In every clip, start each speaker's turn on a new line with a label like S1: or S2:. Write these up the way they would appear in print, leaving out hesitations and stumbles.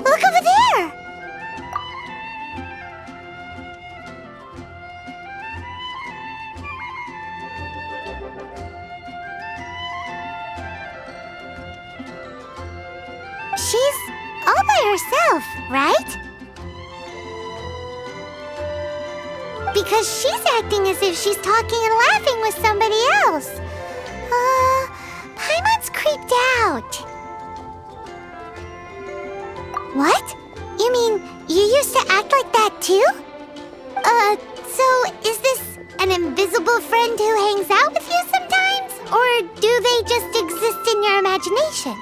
S1: Look over there! She's all by herself, right? Because she's acting as if she's talking and laughing with somebody else. Paimon's creeped out. What? You mean you used to act like that too? So is this an invisible friend who hangs out with you sometimes? Or do they just exist in your imagination?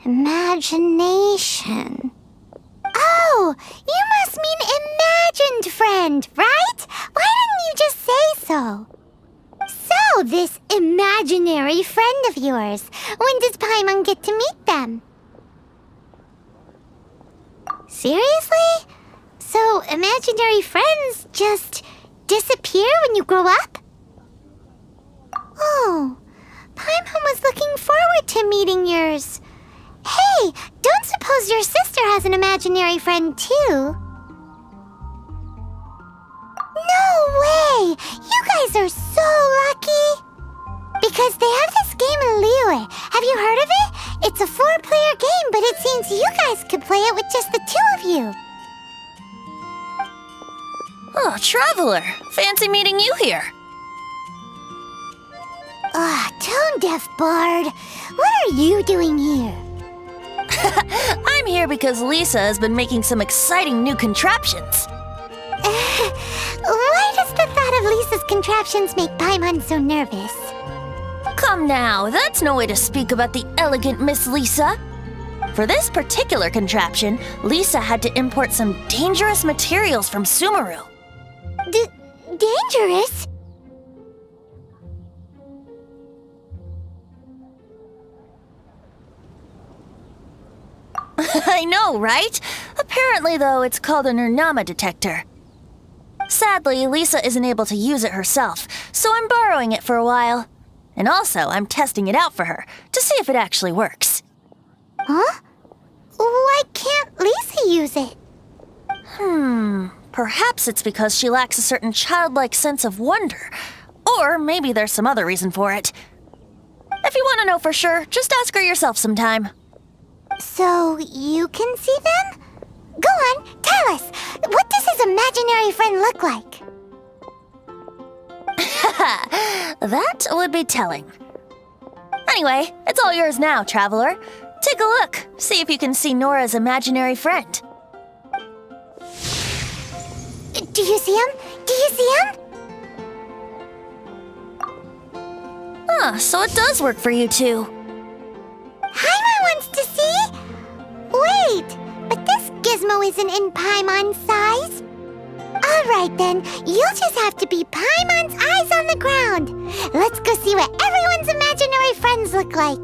S1: Imagination. Oh, you must mean imagined friend, right? Why didn't you just say so? So, this imaginary friend of yours, when does Paimon get to meet them? Seriously? So, imaginary friends just disappear when you grow up? Oh, Paimon was looking forward to meeting yours. Hey, don't suppose your sister has an imaginary friend too? No way! You guys are so lucky! Because they have this game in Liyue. Have you heard of it? It's a 4-player game, but it seems you guys could play it with just the 2 of you.
S2: Oh, Traveler! Fancy meeting you here.
S1: Tone-deaf bard. What are you doing here?
S2: I'm here because Lisa has been making some exciting new contraptions.
S1: Why does the thought of Lisa's contraptions make Paimon so nervous?
S2: Come now, that's no way to speak about the elegant Miss Lisa. For this particular contraption, Lisa had to import some dangerous materials from Sumeru.
S1: Dangerous?
S2: I know, right? Apparently, though, it's called an Inazuma detector. Sadly, Lisa isn't able to use it herself, so I'm borrowing it for a while. And also, I'm testing it out for her, to see if it actually works.
S1: Huh? Why can't Lisa use it?
S2: Perhaps it's because she lacks a certain childlike sense of wonder. Or maybe there's some other reason for it. If you want to know for sure, just ask her yourself sometime.
S1: So, you can see them? Go on, tell us. What does his imaginary friend look like?
S2: That would be telling. Anyway, it's all yours now, Traveler. Take a look. See if you can see Nora's imaginary friend.
S1: Do you see him? Do you see him?
S2: So it does work for you two.
S1: Paimon wants to see? Wait, but this gizmo isn't in Paimon's size. Alright then, you'll just have to be Paimon's eyes on the ground. Let's go see what everyone's imaginary friends look like.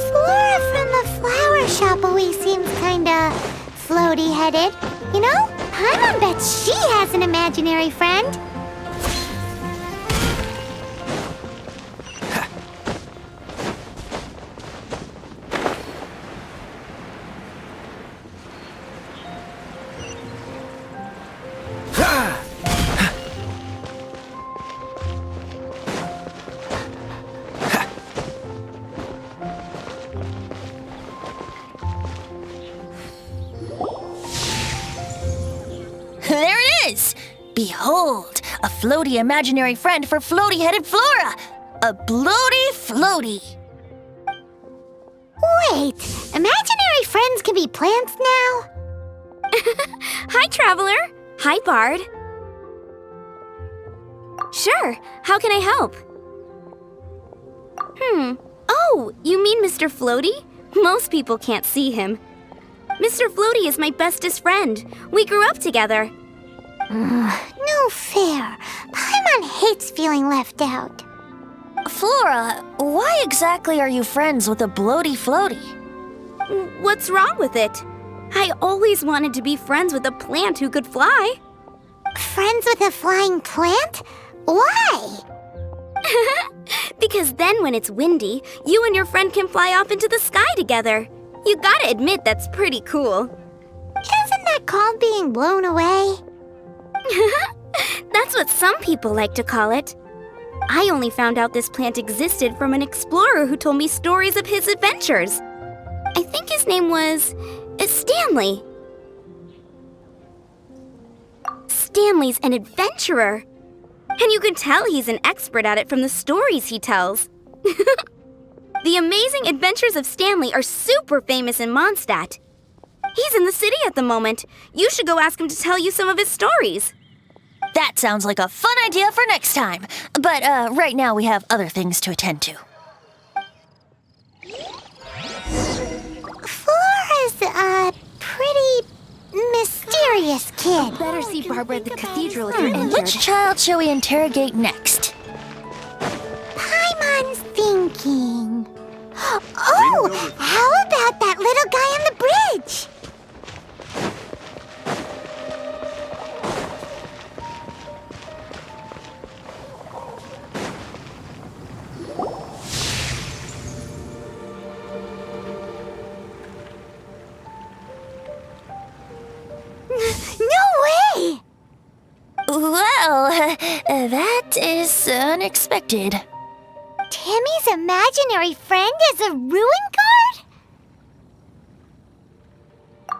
S1: Flora from the flower shop always seems kinda floaty-headed. You know, Paimon bets she has an imaginary friend.
S2: There it is! Behold, a floaty imaginary friend for floaty-headed Flora! A bloaty floaty!
S1: Wait, imaginary friends can be plants now?
S3: Hi, Traveler. Hi, Bard. Sure, how can I help? Oh, you mean Mr. Floaty? Most people can't see him. Mr. Floaty is my bestest friend. We grew up together.
S1: No fair. Paimon hates feeling left out.
S2: Flora, why exactly are you friends with a bloaty floaty?
S3: What's wrong with it? I always wanted to be friends with a plant who could fly.
S1: Friends with a flying plant? Why?
S3: Because then when it's windy, you and your friend can fly off into the sky together. You gotta admit that's pretty cool.
S1: Isn't that called being blown away?
S3: That's what some people like to call it. I only found out this plant existed from an explorer who told me stories of his adventures. I think his name was Stanley. Stanley's an adventurer. And you can tell he's an expert at it from the stories he tells. The amazing adventures of Stanley are super famous in Mondstadt. He's in the city at the moment. You should go ask him to tell you some of his stories.
S2: That sounds like a fun idea for next time. But right now we have other things to attend to.
S1: Flora's a pretty mysterious kid.
S3: Better see Barbara at the cathedral if you're injured.
S2: Which child shall we interrogate next?
S1: Paimon's thinking. Oh, how about that little guy on the bridge? No way!
S2: Well, that is unexpected.
S1: Timmy's imaginary friend is a ruin guard?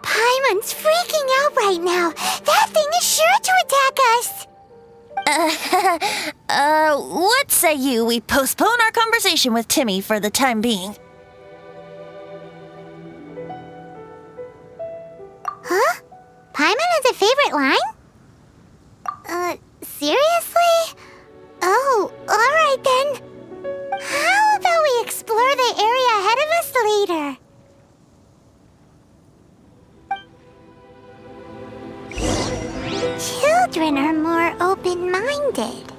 S1: Paimon's freaking out right now. That thing is sure to attack us.
S2: What say you we postpone our conversation with Timmy for the time being?
S1: Huh? Paimon has a favorite line? Seriously? Oh, alright then. How about we explore the area ahead of us later? Children are more open-minded.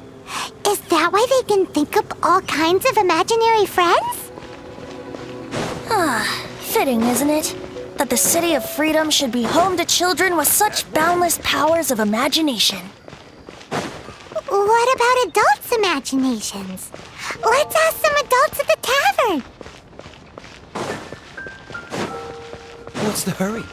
S1: Is that why they can think up all kinds of imaginary friends?
S2: Fitting, isn't it? That the City of Freedom should be home to children with such boundless powers of imagination.
S1: What about adults' imaginations? Let's ask some adults at the tavern.
S4: What's the hurry?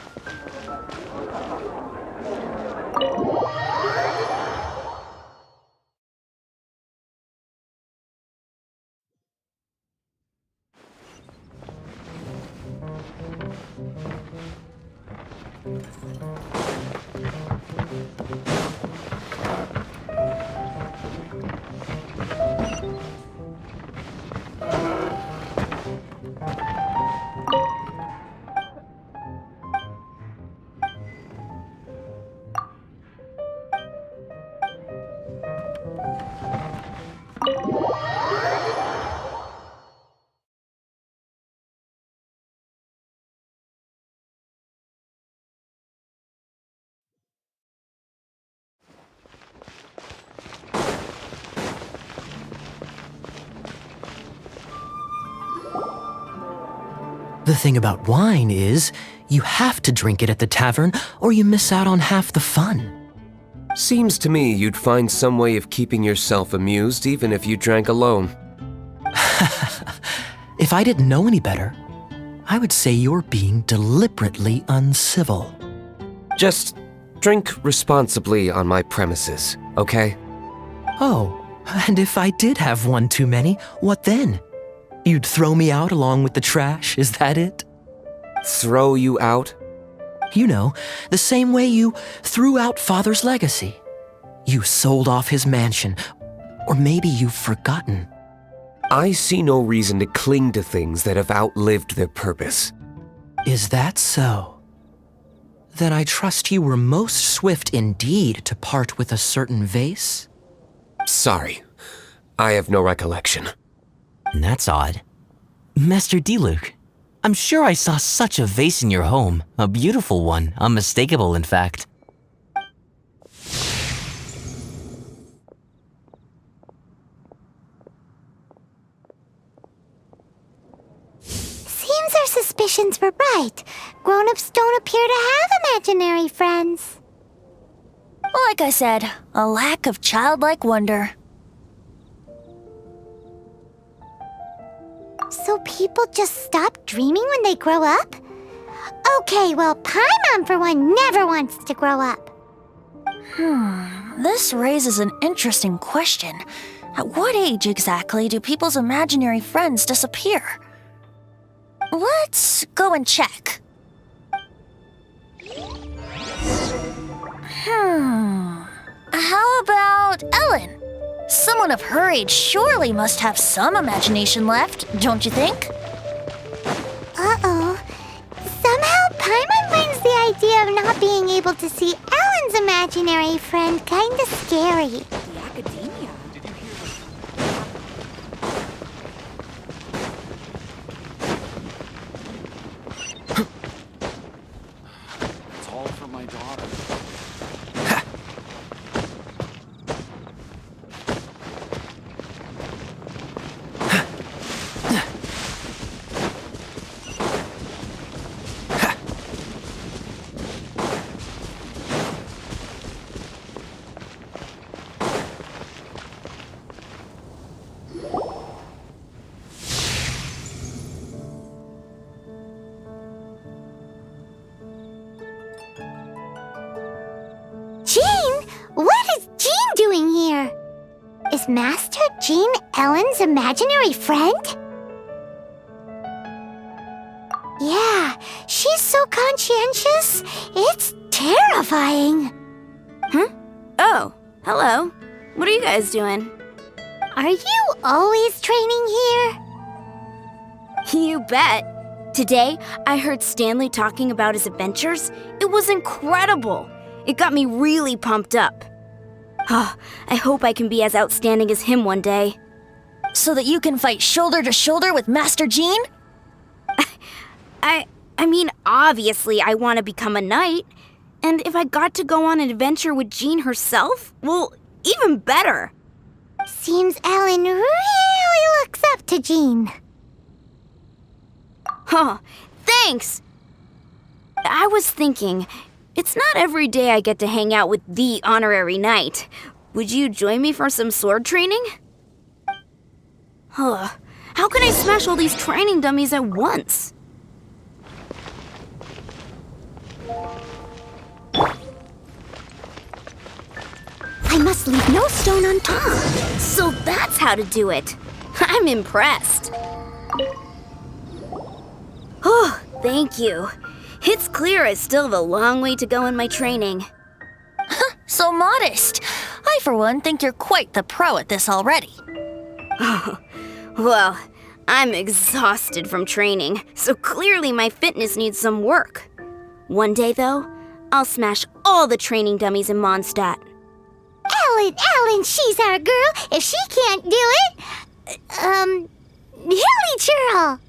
S4: The thing about wine is, you have to drink it at the tavern or you miss out on half the fun.
S5: Seems to me you'd find some way of keeping yourself amused even if you drank alone.
S4: If I didn't know any better, I would say you're being deliberately uncivil.
S5: Just drink responsibly on my premises, okay?
S4: Oh, and if I did have one too many, what then? You'd throw me out along with the trash, is that it?
S5: Throw you out?
S4: You know, the same way you threw out Father's legacy. You sold off his mansion, or maybe you've forgotten.
S5: I see no reason to cling to things that have outlived their purpose.
S4: Is that so? Then I trust you were most swift indeed to part with a certain vase?
S5: Sorry. I have no recollection.
S6: That's odd. Master Diluc, I'm sure I saw such a vase in your home. A beautiful one, unmistakable in fact.
S1: Seems our suspicions were right. Grown-ups don't appear to have imaginary friends.
S2: Like I said, a lack of childlike wonder.
S1: So people just stop dreaming when they grow up? Okay, well, Paimon for one never wants to grow up.
S2: This raises an interesting question. At what age exactly do people's imaginary friends disappear? Let's go and check. How about Ellen? Someone of her age surely must have some imagination left, don't you think?
S1: Uh-oh. Somehow Paimon finds the idea of not being able to see Ellen's imaginary friend kinda scary.
S3: The academia.
S7: It's all for my daughter.
S1: Jean? What is Jean doing here? Is Master Jean Ellen's imaginary friend? Yeah, she's so conscientious. It's terrifying.
S3: Oh, hello. What are you guys doing?
S1: Are you always training here?
S3: You bet. Today, I heard Stanley talking about his adventures. It was incredible. It got me really pumped up. Oh, I hope I can be as outstanding as him one day.
S2: So that you can fight shoulder to shoulder with Master Jean?
S3: I mean, obviously I want to become a knight. And if I got to go on an adventure with Jean herself, well, even better.
S1: Seems Ellen really looks up to Jean.
S3: Huh, thanks! I was thinking, it's not every day I get to hang out with the honorary knight. Would you join me for some sword training? Huh, how can I smash all these training dummies at once?
S1: I must leave no stone unturned.
S3: So that's how to do it. I'm impressed. Oh, thank you. It's clear I still have a long way to go in my training.
S2: So modest. I, for one, think you're quite the pro at this already.
S3: Well, I'm exhausted from training, so clearly my fitness needs some work. One day, though, I'll smash all the training dummies in Mondstadt.
S1: Ellen, she's our girl. If she can't do it, Hilly Churl.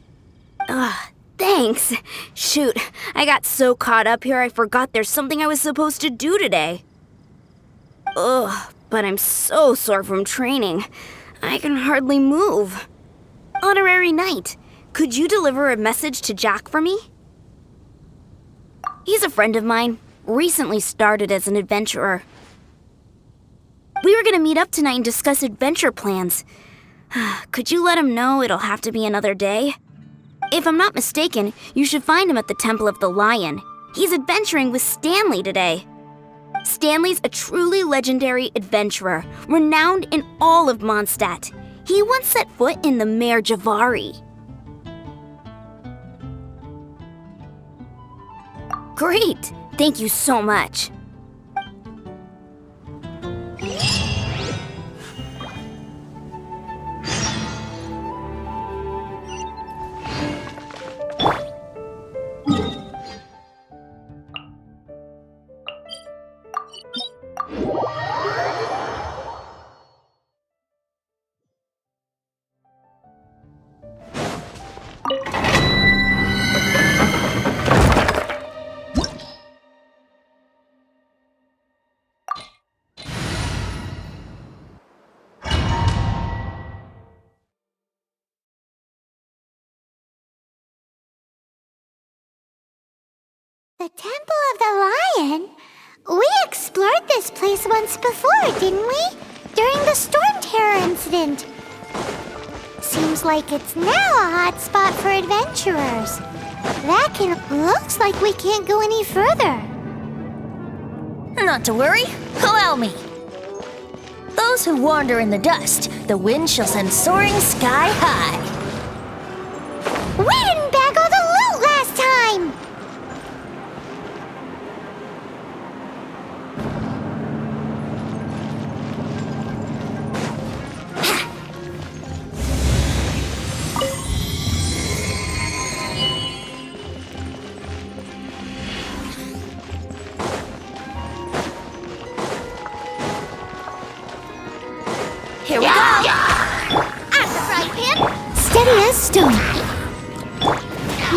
S3: Thanks. Shoot, I got so caught up here I forgot there's something I was supposed to do today. Ugh, but I'm so sore from training. I can hardly move. Honorary Knight, could you deliver a message to Jack for me? He's a friend of mine, recently started as an adventurer. We were gonna meet up tonight and discuss adventure plans. Could you let him know it'll have to be another day? If I'm not mistaken, you should find him at the Temple of the Lion. He's adventuring with Stanley today. Stanley's a truly legendary adventurer, renowned in all of Mondstadt. He once set foot in the Mare Javari. Great! Thank you so much.
S1: The Temple of the Lion? We explored this place once before, didn't we? During the Storm Terror incident. Seems like it's now a hot spot for adventurers. Looks like we can't go any further.
S2: Not to worry, allow me. Those who wander in the dust, the wind shall send soaring sky high.
S1: We didn't bag all the loot last time!
S2: Here we go!
S1: I'm the frying pan! Steady as stone.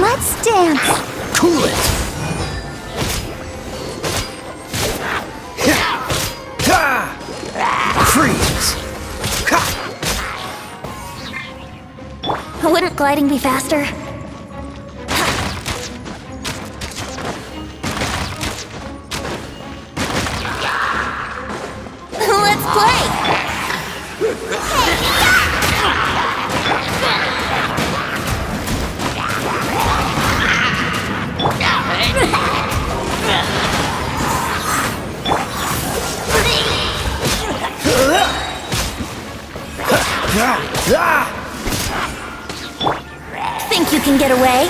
S1: Let's dance.
S4: Cool it! Freeze!
S2: Wouldn't gliding be faster? Let's play! Think you can get away?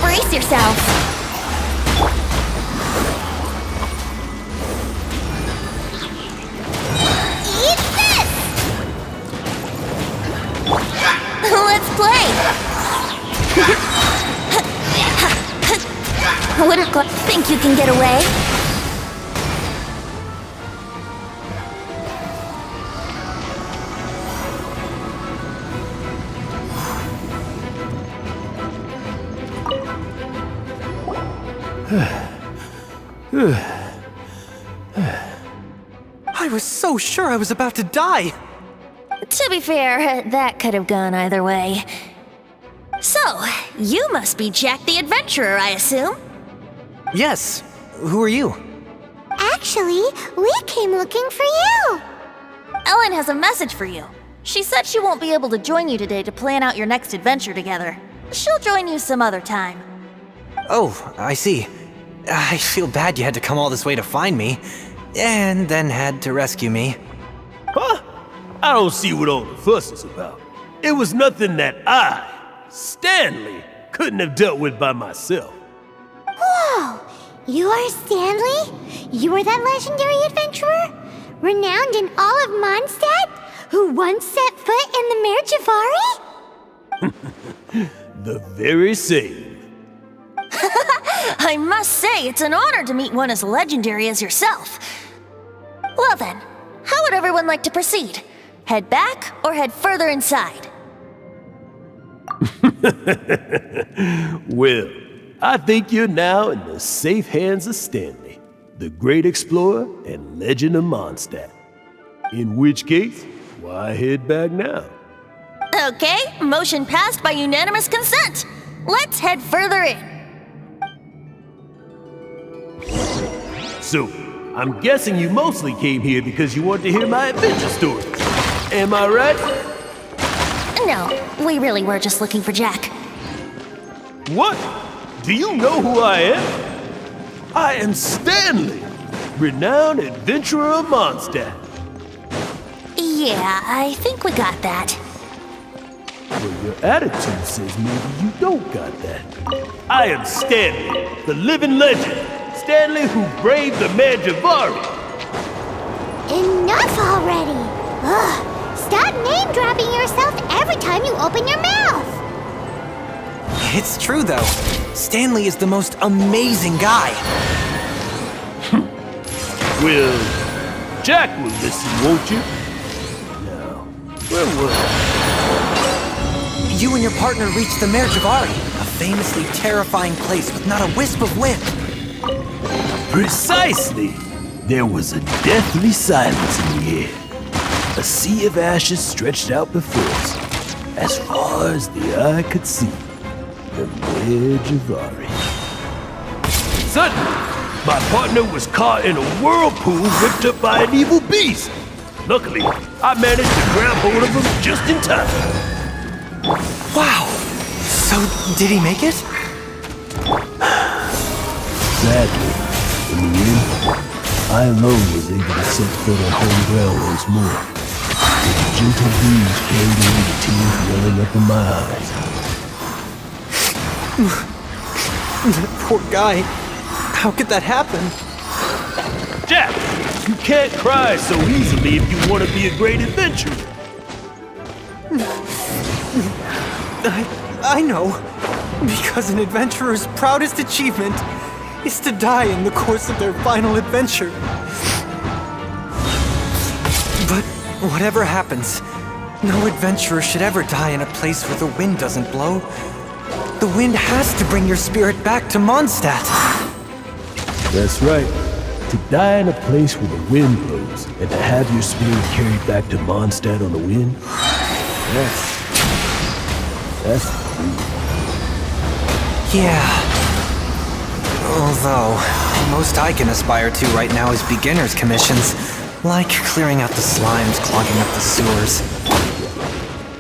S2: Brace yourself. Eat this! Let's play. Wouldn't think you can get away?
S8: I was so sure I was about to die!
S2: To be fair, that could have gone either way. So, you must be Jack the Adventurer, I assume?
S8: Yes. Who are you?
S1: Actually, we came looking for you.
S2: Ellen has a message for you. She said she won't be able to join you today to plan out your next adventure together. She'll join you some other time.
S8: Oh, I see. I feel bad you had to come all this way to find me, and then had to rescue me.
S9: Huh? I don't see what all the fuss is about. It was nothing that I, Stanley, couldn't have dealt with by myself.
S1: Whoa! You are Stanley? You are that legendary adventurer? Renowned in all of Mondstadt? Who once set foot in the Mare Javari?
S9: The very same.
S2: I must say, it's an honor to meet one as legendary as yourself. Well then, how would everyone like to proceed? Head back or head further inside?
S9: Well, I think you're now in the safe hands of Stanley, the great explorer and legend of Mondstadt. In which case, why head back now?
S2: Okay, motion passed by unanimous consent. Let's head further in.
S9: So, I'm guessing you mostly came here because you want to hear my adventure stories. Am I right?
S2: No, we really were just looking for Jack.
S9: What? Do you know who I am? I am Stanley, renowned adventurer of Mondstadt.
S2: Yeah, I think we got that.
S9: Well, your attitude says maybe you don't got that. I am Stanley, the living legend. Stanley who braved the Mare Javari.
S1: Enough already! Ugh! Stop name-dropping yourself every time you open your mouth!
S8: It's true, though. Stanley is the most amazing guy.
S9: Well, Jack will listen, won't you? Now, where was I?
S8: you and your partner reached the Mare Javari, a famously terrifying place with not a wisp of wind.
S9: Precisely! There was a deathly silence in the air. A sea of ashes stretched out before us, as far as the eye could see. The Mare Javari. Suddenly, my partner was caught in a whirlpool ripped up by an evil beast. Luckily, I managed to grab hold of him just in time.
S8: Wow! So, did he make it?
S9: Sadly, in the end, I alone was able to set foot on home ground once more. With a gentle breeze carried away the tears welling up in my eyes.
S8: That poor guy. How could that happen?
S9: Jack, you can't cry so easily if you want to be a great adventurer.
S8: I know. Because an adventurer's proudest achievement is to die in the course of their final adventure. But whatever happens, no adventurer should ever die in a place where the wind doesn't blow. The wind has to bring your spirit back to Mondstadt.
S9: That's right. To die in a place where the wind blows, and to have your spirit carried back to Mondstadt on the wind, that's
S8: Yeah. Although, most I can aspire to right now is beginner's commissions, like clearing out the slimes clogging up the sewers.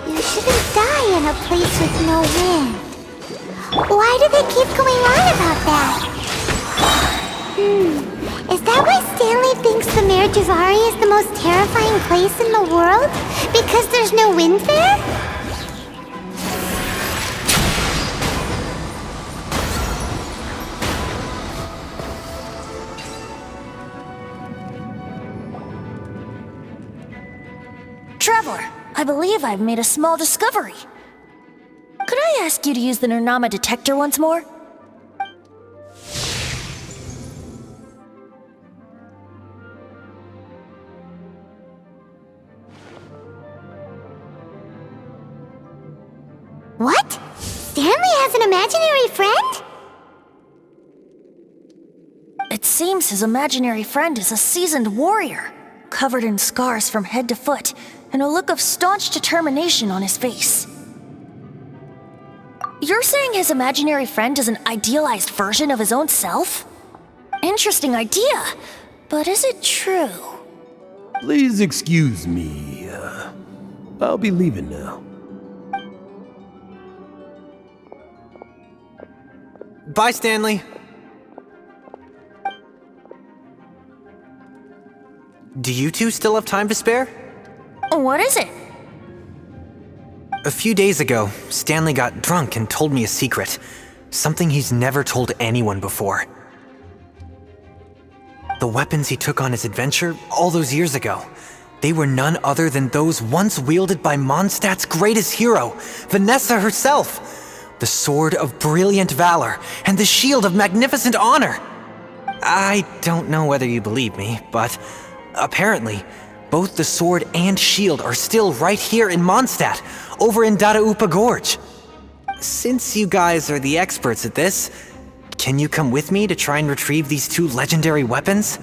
S1: You shouldn't die in a place with no wind. Why do they keep going on about that? Is that why Stanley thinks the Mare Javari is the most terrifying place in the world? Because there's no wind there?
S2: Traveler, I believe I've made a small discovery. Could I ask you to use the Nernama detector once more?
S1: What? Stanley has an imaginary friend?
S2: It seems his imaginary friend is a seasoned warrior, covered in scars from head to foot, and a look of staunch determination on his face. You're saying his imaginary friend is an idealized version of his own self? Interesting idea, but is it true?
S9: Please excuse me. I'll be leaving now.
S8: Bye, Stanley. Do you two still have time to spare?
S2: What is it?
S8: A few days ago, Stanley got drunk and told me a secret. Something he's never told anyone before. The weapons he took on his adventure all those years ago, they were none other than those once wielded by Mondstadt's greatest hero, Vanessa herself. The sword of brilliant valor and the shield of magnificent honor. I don't know whether you believe me, but apparently, both the sword and shield are still right here in Mondstadt, over in Dadaupa Gorge. Since you guys are the experts at this, can you come with me to try and retrieve these two legendary weapons?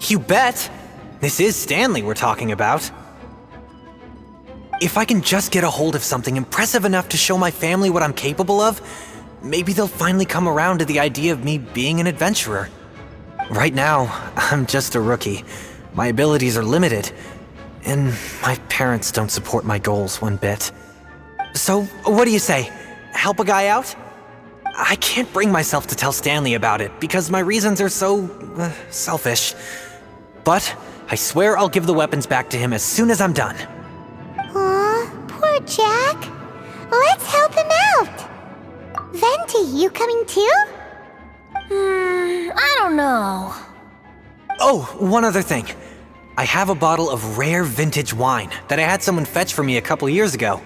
S8: You bet! This is Stanley we're talking about. If I can just get a hold of something impressive enough to show my family what I'm capable of, maybe they'll finally come around to the idea of me being an adventurer. Right now, I'm just a rookie. My abilities are limited, and my parents don't support my goals one bit. So, what do you say? Help a guy out? I can't bring myself to tell Stanley about it because my reasons are so selfish. But I swear I'll give the weapons back to him as soon as I'm done.
S1: Aw, poor Jack. Let's help him out. Venti, you coming too?
S2: I don't know.
S8: Oh, one other thing. I have a bottle of rare vintage wine that I had someone fetch for me a couple years ago.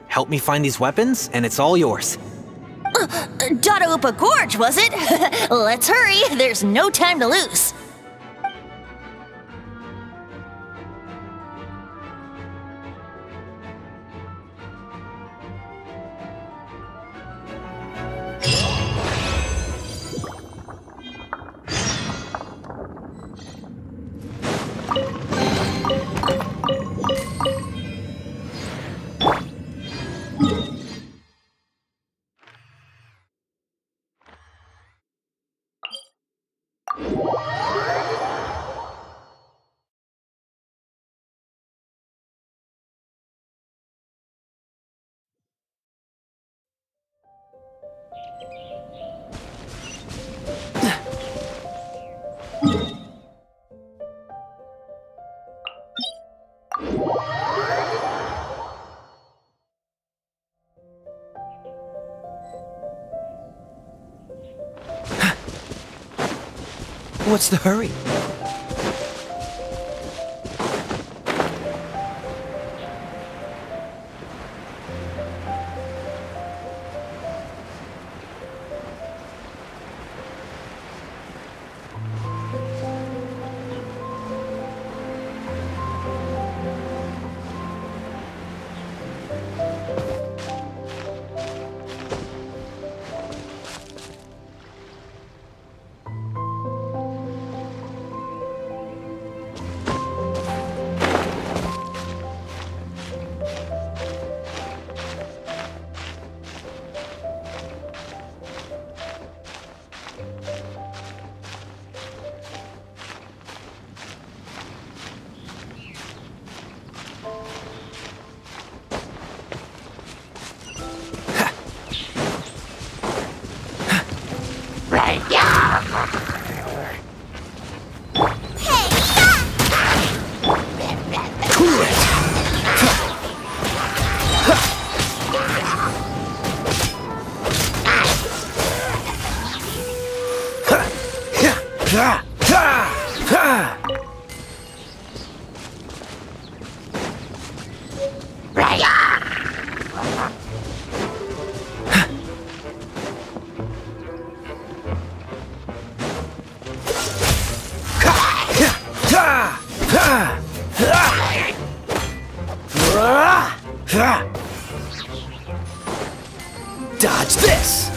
S8: Help me find these weapons, and it's all yours.
S2: Dadaupa Gorge, was it? Let's hurry, there's no time to lose.
S4: What's the hurry? Dodge this!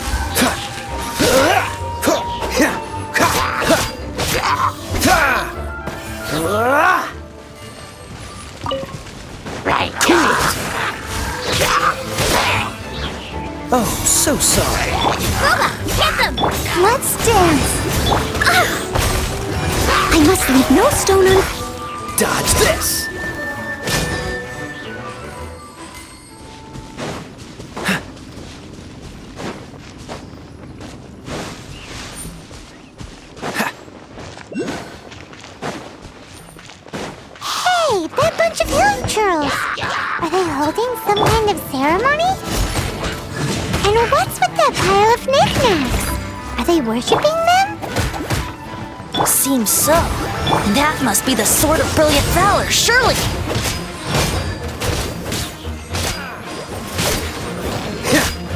S4: Oh, so sorry.
S3: Get them!
S1: Let's dance. I must leave no stone unturned.
S4: Dodge this!
S1: Hey, that bunch of hilly churls. Are they holding some kind of ceremony? And what's with that pile of knickknacks? Are they worshipping them?
S2: Seems so. That must be the Sword of Brilliant Valor, surely!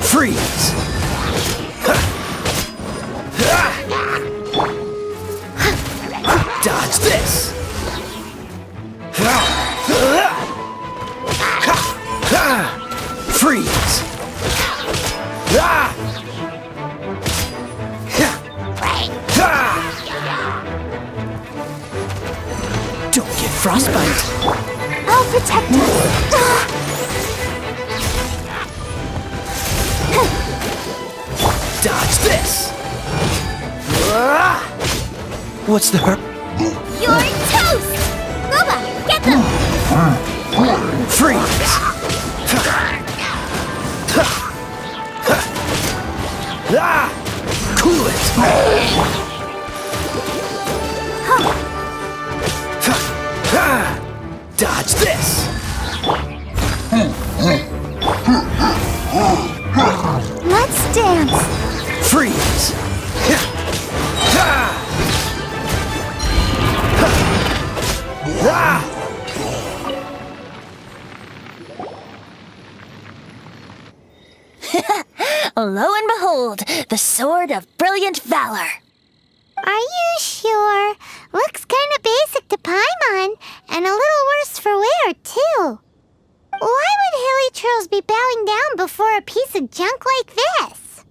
S4: Freeze! Dodge this! Freeze! Don't get frostbite!
S1: I'll protect us.
S4: Dodge this! What's the hurt?
S3: You're toast! Gooba, get them!
S4: Freeze! Cool it! Dodge this!
S1: Let's dance.
S4: Freeze!
S2: Lo and behold, the Sword of Brilliant Valor.
S1: Are you sure? Looks kinda basic to Paimon, and a little worse for wear, too. Why would hilly churls be bowing down before a piece of junk like this?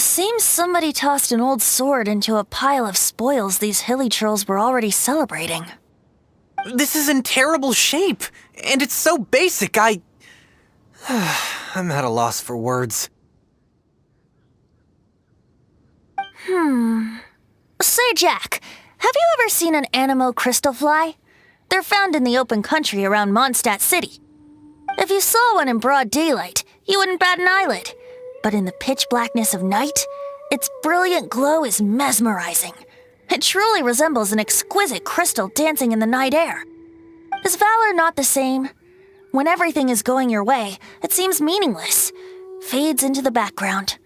S2: Seems somebody tossed an old sword into a pile of spoils these hilly churls were already celebrating.
S8: This is in terrible shape, and it's so basic, I'm at a loss for words.
S2: Say, Jack, have you ever seen an Anemo crystal fly? They're found in the open country around Mondstadt City. If you saw one in broad daylight, you wouldn't bat an eyelid. But in the pitch blackness of night, its brilliant glow is mesmerizing. It truly resembles an exquisite crystal dancing in the night air. Is valor not the same? When everything is going your way, it seems meaningless, fades into the background.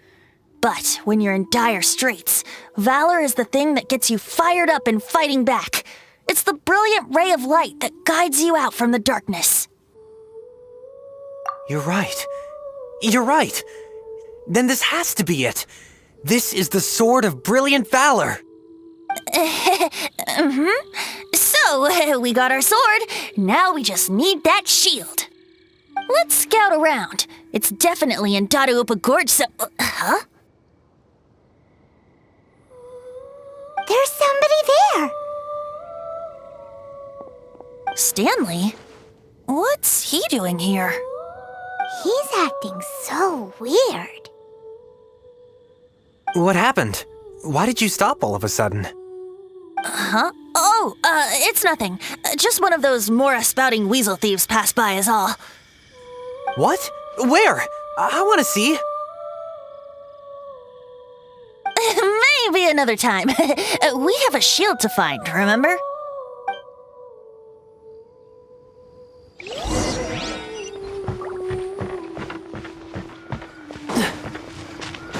S2: But when you're in dire straits, valor is the thing that gets you fired up and fighting back. It's the brilliant ray of light that guides you out from the darkness.
S8: You're right. You're right. Then this has to be it. This is the Sword of Brilliant Valor.
S2: So, we got our sword. Now we just need that shield. Let's scout around. It's definitely in Dadaupa Gorge, so... Huh?
S1: There's somebody there.
S2: Stanley? What's he doing here?
S1: He's acting so weird.
S8: What happened? Why did you stop all of a sudden?
S2: Huh? Oh, it's nothing. Just one of those Mora-spouting weasel thieves passed by is all.
S8: What? Where? I want to see.
S2: Maybe another time. We have a shield to find, remember?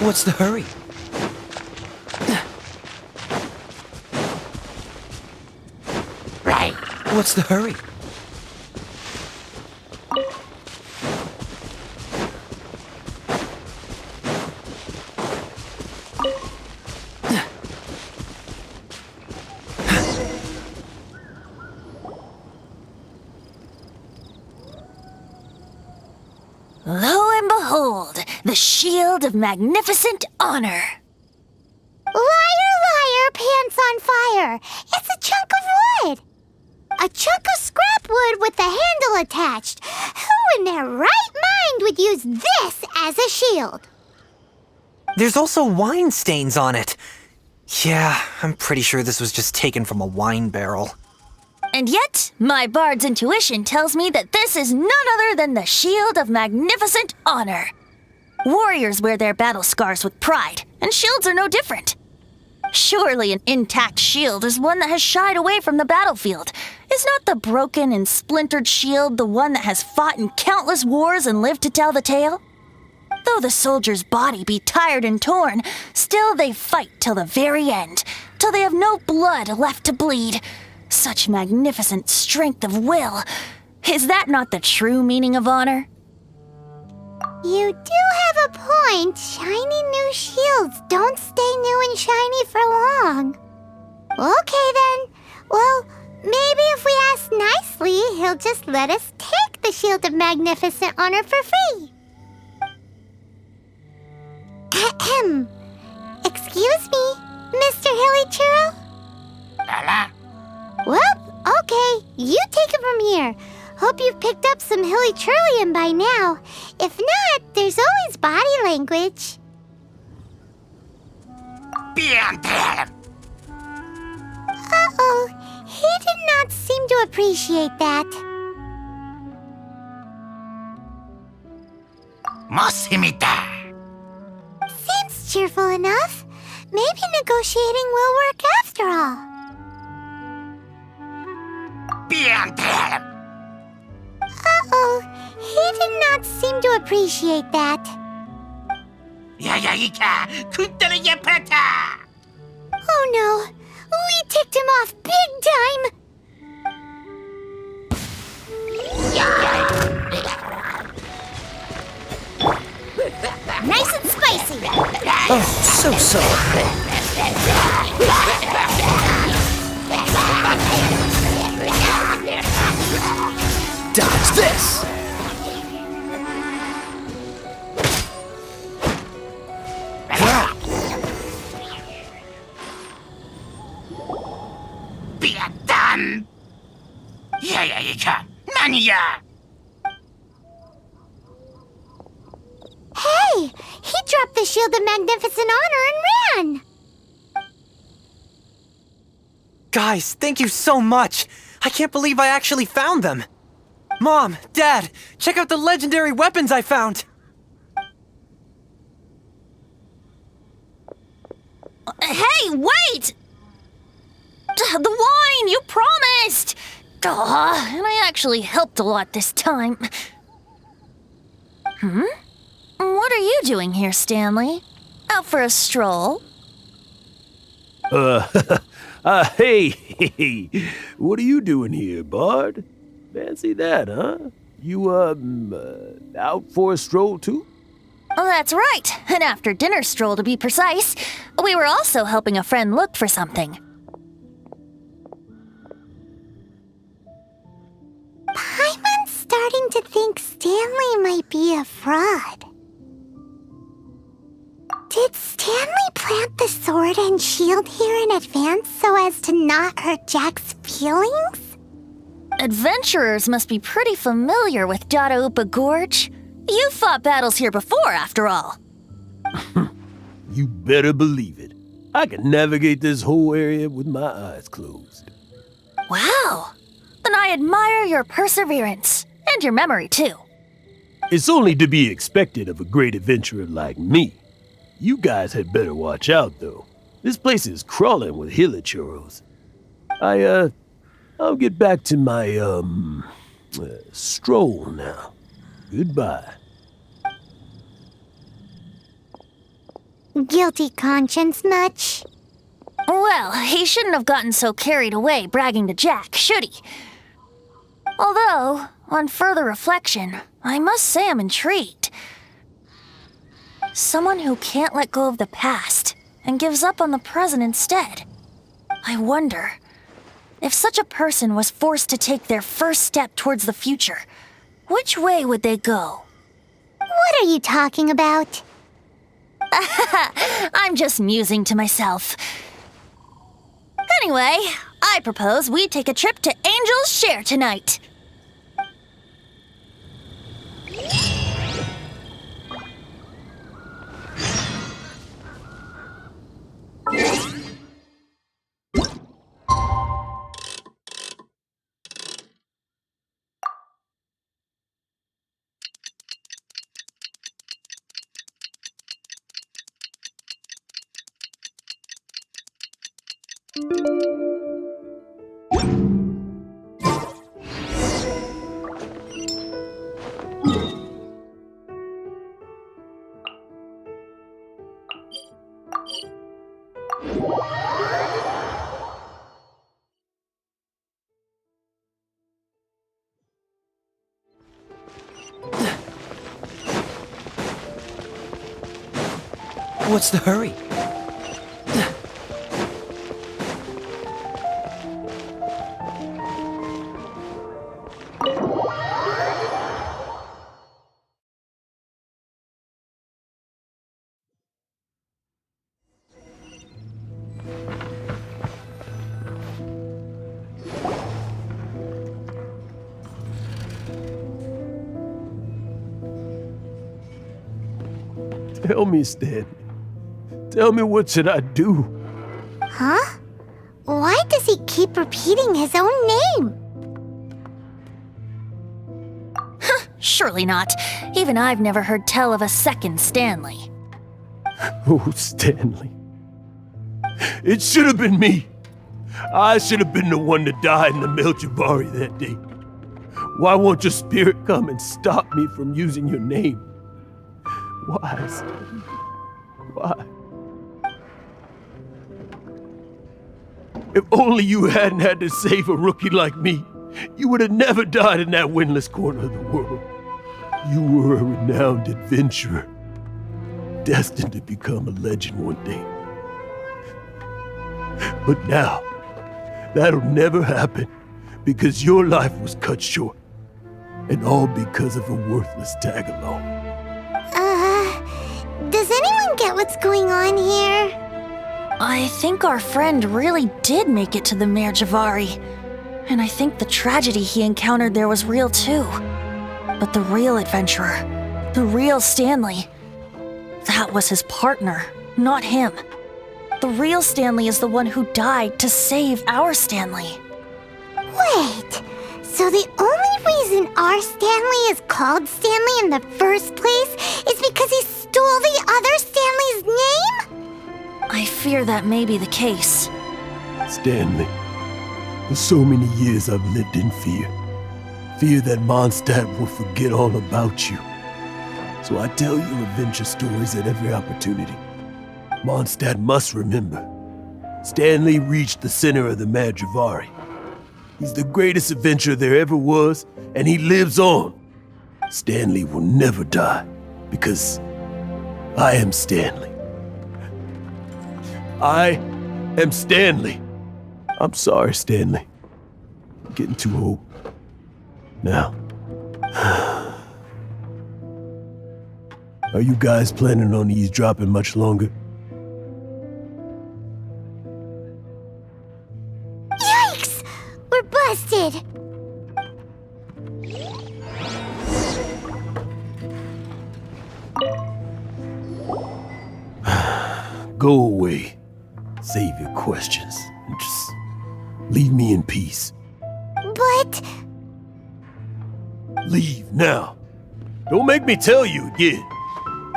S4: What's the hurry?
S9: Right.
S4: What's the hurry?
S2: Lo and behold, the shield of magnificent honor.
S1: Liar, liar, pants on fire. It's a chunk of wood. A chunk of scrap wood with the handle attached. Who in their right mind would use this as a shield?
S8: There's also wine stains on it. Yeah, I'm pretty sure this was just taken from a wine barrel.
S2: And yet, my bard's intuition tells me that this is none other than the shield of magnificent honor. Warriors wear their battle scars with pride, and shields are no different. Surely an intact shield is one that has shied away from the battlefield. Is not the broken and splintered shield the one that has fought in countless wars and lived to tell the tale? Though the soldier's body be tired and torn, still they fight till the very end, till they have no blood left to bleed. Such magnificent strength of will. Is that not the true meaning of honor?
S1: You do have a point. Shiny new shields don't stay new and shiny for long. Okay then. Well, maybe if we ask nicely, he'll just let us take the Shield of Magnificent Honor for free. Ahem. Excuse me, Mr. Hilly
S9: Lala.
S1: Well, okay, you take it from here. Hope you've picked up some Hilly Trillium by now. If not, there's always body language. Uh-oh, he did not seem to appreciate that.
S9: Mosimita.
S1: Seems cheerful enough. Maybe negotiating will work after all. Uh-oh, he did not seem to appreciate that.
S9: Yayaika, kuntalaya prata.
S1: Oh no, we ticked him off big time. Nice and spicy.
S4: Oh, so. Dodge this!
S9: Piatan. Yayaika, naniya?
S1: Hey, he dropped the Shield of Magnificent Honor and ran.
S8: Guys, thank you so much. I can't believe I actually found them. Mom, Dad, check out the legendary weapons I found.
S2: Hey, wait! The wine, you promised! And I actually helped a lot this time. What are you doing here, Stanley? Out for a stroll?
S9: Hey, what are you doing here, Bard? Fancy that, huh? You, out for a stroll too?
S2: Oh, that's right. An after-dinner stroll, to be precise. We were also helping a friend look for something.
S1: Paimon's starting to think Stanley might be a fraud. Did Stanley plant the sword and shield here in advance so as to not hurt Jack's feelings?
S2: Adventurers must be pretty familiar with Dadaupa Gorge. You've fought battles here before, after all.
S9: You better believe it. I can navigate this whole area with my eyes closed.
S2: Wow. Then I admire your perseverance. And your memory, too.
S9: It's only to be expected of a great adventurer like me. You guys had better watch out, though. This place is crawling with hilichurros. I'll get back to my, stroll now. Goodbye.
S1: Guilty conscience much?
S2: Well, he shouldn't have gotten so carried away bragging to Jack, should he? Although, on further reflection, I must say I'm intrigued. Someone who can't let go of the past and gives up on the present instead. I wonder, if such a person was forced to take their first step towards the future, which way would they go?
S1: What are you talking about?
S2: I'm just musing to myself. Anyway, I propose we take a trip to Angel's Share tonight.
S8: What's the hurry?
S9: Tell me, Stan. Tell me, what should I do?
S1: Huh? Why does he keep repeating his own name?
S2: Surely not. Even I've never heard tell of a second Stanley.
S9: Oh, Stanley. It should have been me. I should have been the one to die in the Melchivari that day. Why won't your spirit come and stop me from using your name? Why, Stanley? Why? If only you hadn't had to save a rookie like me, you would have never died in that windless corner of the world. You were a renowned adventurer, destined to become a legend one day. But now, that'll never happen because your life was cut short, and all because of a worthless tag-along.
S1: Does anyone get what's going on here?
S2: I think our friend really did make it to the Merjavari. And I think the tragedy he encountered there was real too. But the real adventurer, the real Stanley, that was his partner, not him. The real Stanley is the one who died to save our Stanley.
S1: Wait, so the only reason our Stanley is called Stanley in the first place is because he stole the other Stanley's name?
S2: I fear that may be the case.
S9: Stanley, for so many years I've lived in fear. Fear that Mondstadt will forget all about you. So I tell you adventure stories at every opportunity. Mondstadt must remember. Stanley reached the center of the Madrivari. He's the greatest adventurer there ever was, and he lives on. Stanley will never die, because I am Stanley. I am Stanley. I'm sorry, Stanley. I'm getting too old. Now. Are you guys planning on eavesdropping much longer?
S1: Yikes! We're busted!
S9: Go away. Save your questions. And just leave me in peace.
S1: But...
S9: Leave now. Don't make me tell you again.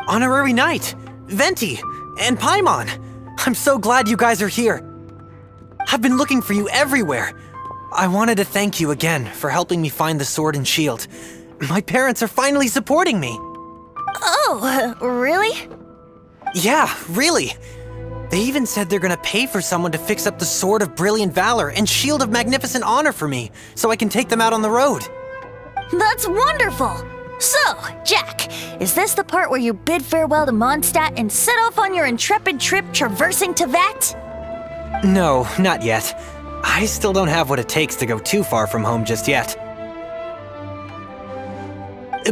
S8: Honorary Knight, Venti, and Paimon. I'm so glad you guys are here. I've been looking for you everywhere. I wanted to thank you again for helping me find the sword and shield. My parents are finally supporting me.
S2: Oh, really?
S8: Yeah, really. They even said they're gonna pay for someone to fix up the Sword of Brilliant Valor and Shield of Magnificent Honor for me, so I can take them out on the road.
S2: That's wonderful! So, Jack, is this the part where you bid farewell to Mondstadt and set off on your intrepid trip traversing Tevat?
S8: No, not yet. I still don't have what it takes to go too far from home just yet.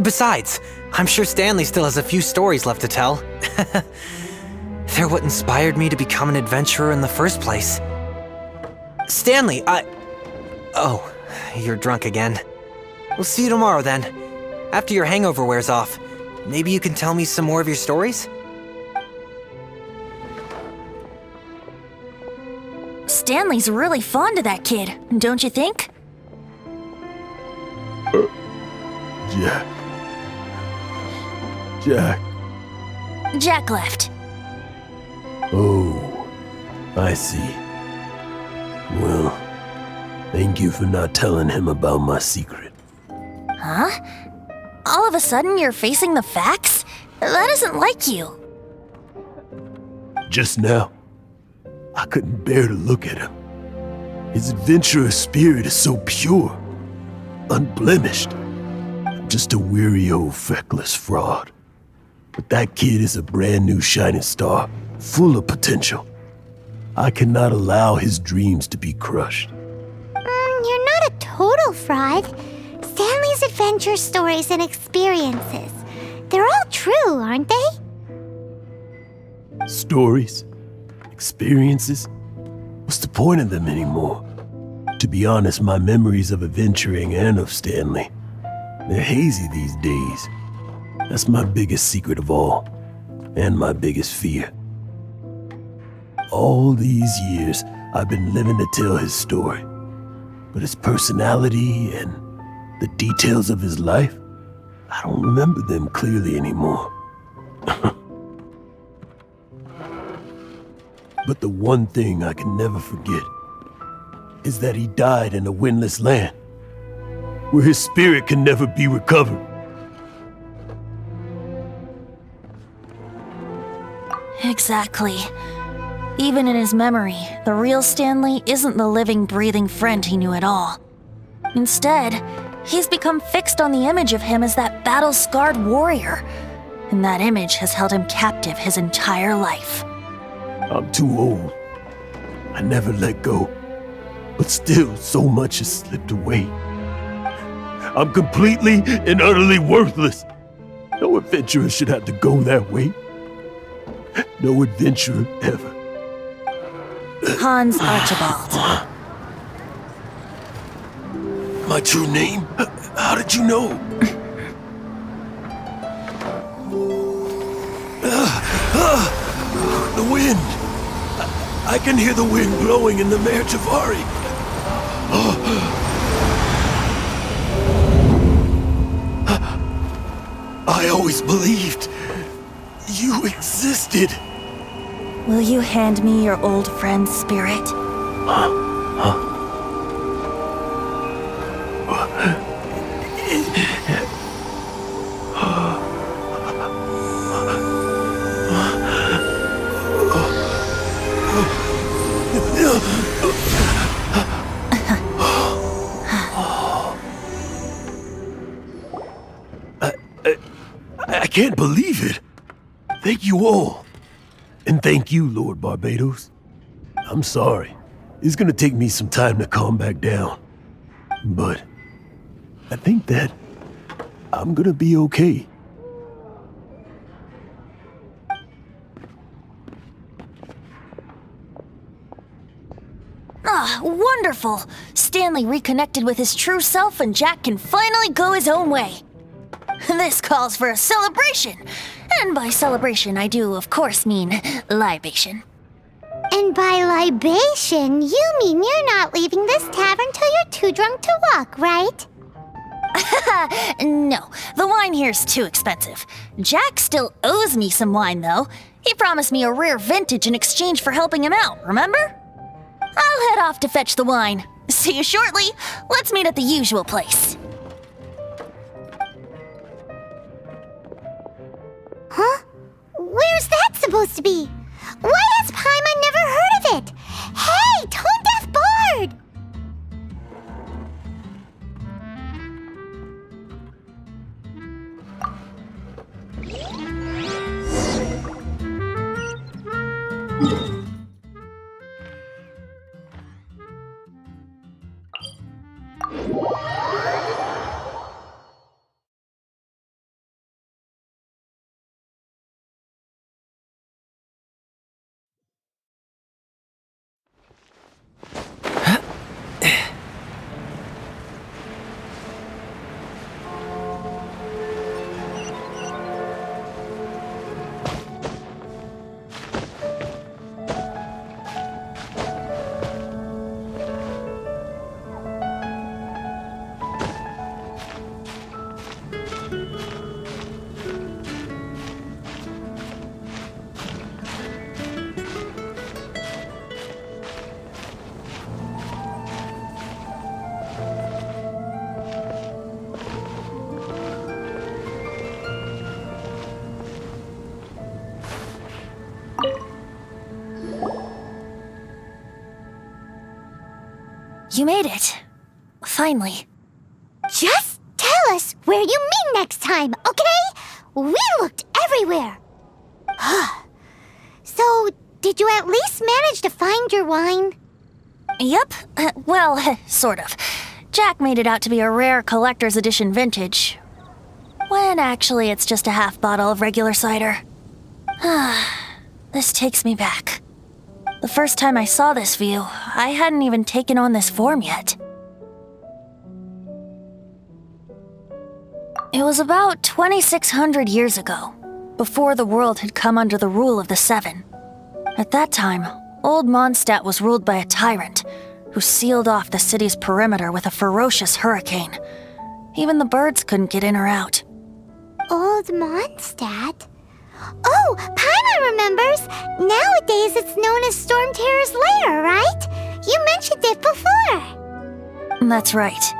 S8: Besides, I'm sure Stanley still has a few stories left to tell. They're what inspired me to become an adventurer in the first place. Stanley, Oh, you're drunk again. We'll see you tomorrow then. After your hangover wears off, maybe you can tell me some more of your stories?
S2: Stanley's really fond of that kid, don't you think?
S9: Jack.
S2: Jack left.
S9: Oh, I see. Well, thank you for not telling him about my secret.
S2: Huh? All of a sudden you're facing the facts? That isn't like you.
S9: Just now, I couldn't bear to look at him. His adventurous spirit is so pure, unblemished. I'm just a weary old feckless fraud. But that kid is a brand new shining star, full of potential. I cannot allow his dreams to be crushed.
S1: You're not a total fraud. Stanley's adventure stories and experiences, they're all true, aren't they?
S9: Stories? Experiences? What's the point of them anymore? To be honest, my memories of adventuring and of Stanley, they're hazy these days. That's my biggest secret of all, and my biggest fear. All these years, I've been living to tell his story, but his personality and the details of his life, I don't remember them clearly anymore. But the one thing I can never forget is that he died in a windless land, where his spirit can never be recovered.
S2: Exactly. Even in his memory, the real Stanley isn't the living, breathing friend he knew at all. Instead, he's become fixed on the image of him as that battle-scarred warrior, and that image has held him captive his entire life.
S9: I'm too old. I never let go. But still, so much has slipped away. I'm completely and utterly worthless. No adventurer should have to go that way. No adventurer ever.
S2: Hans Archibald.
S9: My true name? How did you know? The wind! I can hear the wind blowing in the Mare Javari. I always believed you existed.
S2: Will you hand me your old friend's spirit?
S9: can't believe it. Thank you all. And thank you, Lord Barbados. I'm sorry. It's gonna take me some time to calm back down. But I think that I'm gonna be okay.
S2: Ah, wonderful! Stanley reconnected with his true self and Jack can finally go his own way. This calls for a celebration. And by celebration, I do, of course, mean libation.
S1: And by libation, you mean you're not leaving this tavern till you're too drunk to walk, right?
S2: No, the wine here's too expensive. Jack still owes me some wine, though. He promised me a rare vintage in exchange for helping him out, remember? I'll head off to fetch the wine. See you shortly. Let's meet at the usual place.
S1: Huh? Where's that supposed to be? Why has Paimon never heard of it? Hey, Tone Deaf Bard!
S2: You made it. Finally.
S1: Just tell us where you meet next time, okay? We looked everywhere. So, did you at least manage to find your wine?
S2: Yep. Well, sort of. Jack made it out to be a rare collector's edition vintage. When actually it's just a half bottle of regular cider. This takes me back. The first time I saw this view, I hadn't even taken on this form yet. It was about 2,600 years ago, before the world had come under the rule of the Seven. At that time, old Mondstadt was ruled by a tyrant who sealed off the city's perimeter with a ferocious hurricane. Even the birds couldn't get in or out.
S1: Old Mondstadt? Oh, Paimon remembers! Nowadays it's known as Storm Terror's lair, right? You mentioned it before.
S2: That's right.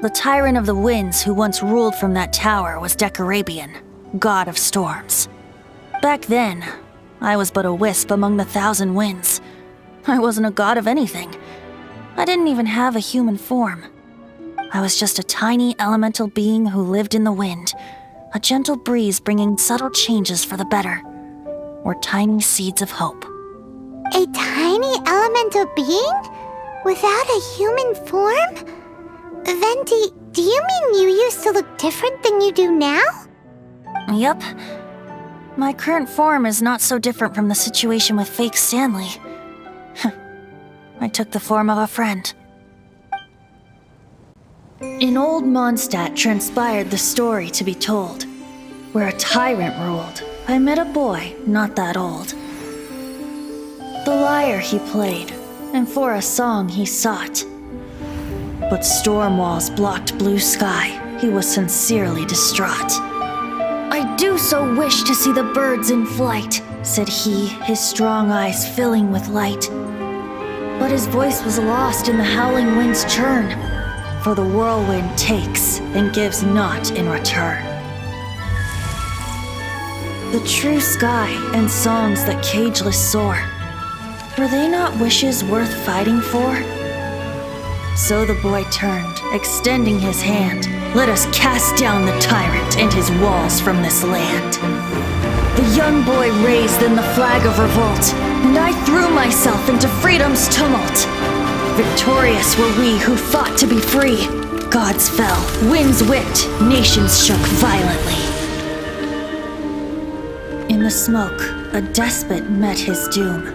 S2: The tyrant of the winds who once ruled from that tower was Decarabian, god of storms. Back then, I was but a wisp among the thousand winds. I wasn't a god of anything. I didn't even have a human form. I was just a tiny elemental being who lived in the wind, a gentle breeze bringing subtle changes for the better, or tiny seeds of hope.
S1: A tiny elemental being? Without a human form? Venti, do you mean you used to look different than you do now?
S2: Yup. My current form is not so different from the situation with fake Stanley. I took the form of a friend. In old Mondstadt transpired the story to be told. Where a tyrant ruled, I met a boy not that old. The lyre he played, and for a song he sought. But storm walls blocked blue sky, he was sincerely distraught. I do so wish to see the birds in flight, said he, his strong eyes filling with light. But his voice was lost in the howling wind's churn, for the whirlwind takes and gives not in return. The true sky and songs that cageless soar, were they not wishes worth fighting for? So the boy turned, extending his hand, Let us cast down the tyrant and his walls from this land. The young boy raised then the flag of revolt, and I threw myself into freedom's tumult. Victorious were we who fought to be free. Gods fell, winds whipped, nations shook violently. In the smoke, a despot met his doom,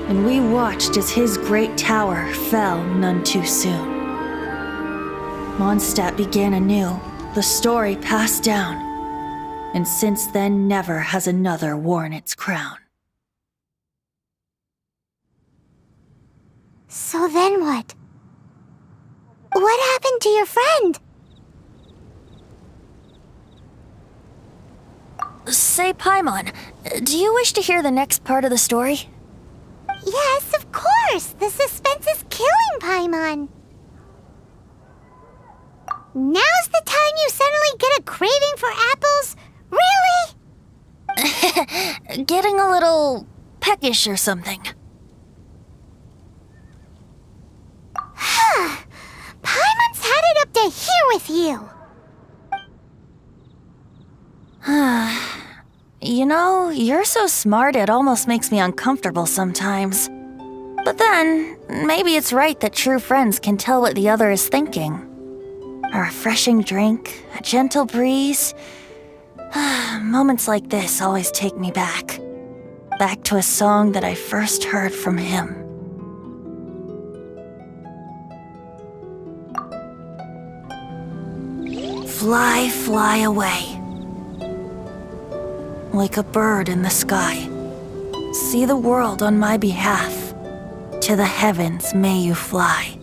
S2: and we watched as his great tower fell none too soon. Mondstadt began anew, the story passed down, and since then never has another worn its crown.
S1: So then what? What happened to your friend?
S2: Say, Paimon, do you wish to hear the next part of the story?
S1: Yes, of course! The suspense is killing, Paimon! Now's the time you suddenly get a craving for apples? Really?
S2: Getting a little peckish or something.
S1: Paimon's had it up to here with you!
S2: You know, you're so smart it almost makes me uncomfortable sometimes. But then, maybe it's right that true friends can tell what the other is thinking. A refreshing drink, a gentle breeze. Moments like this always take me back. Back to a song that I first heard from him. Fly, fly away. Like a bird in the sky. See the world on my behalf. To the heavens may you fly.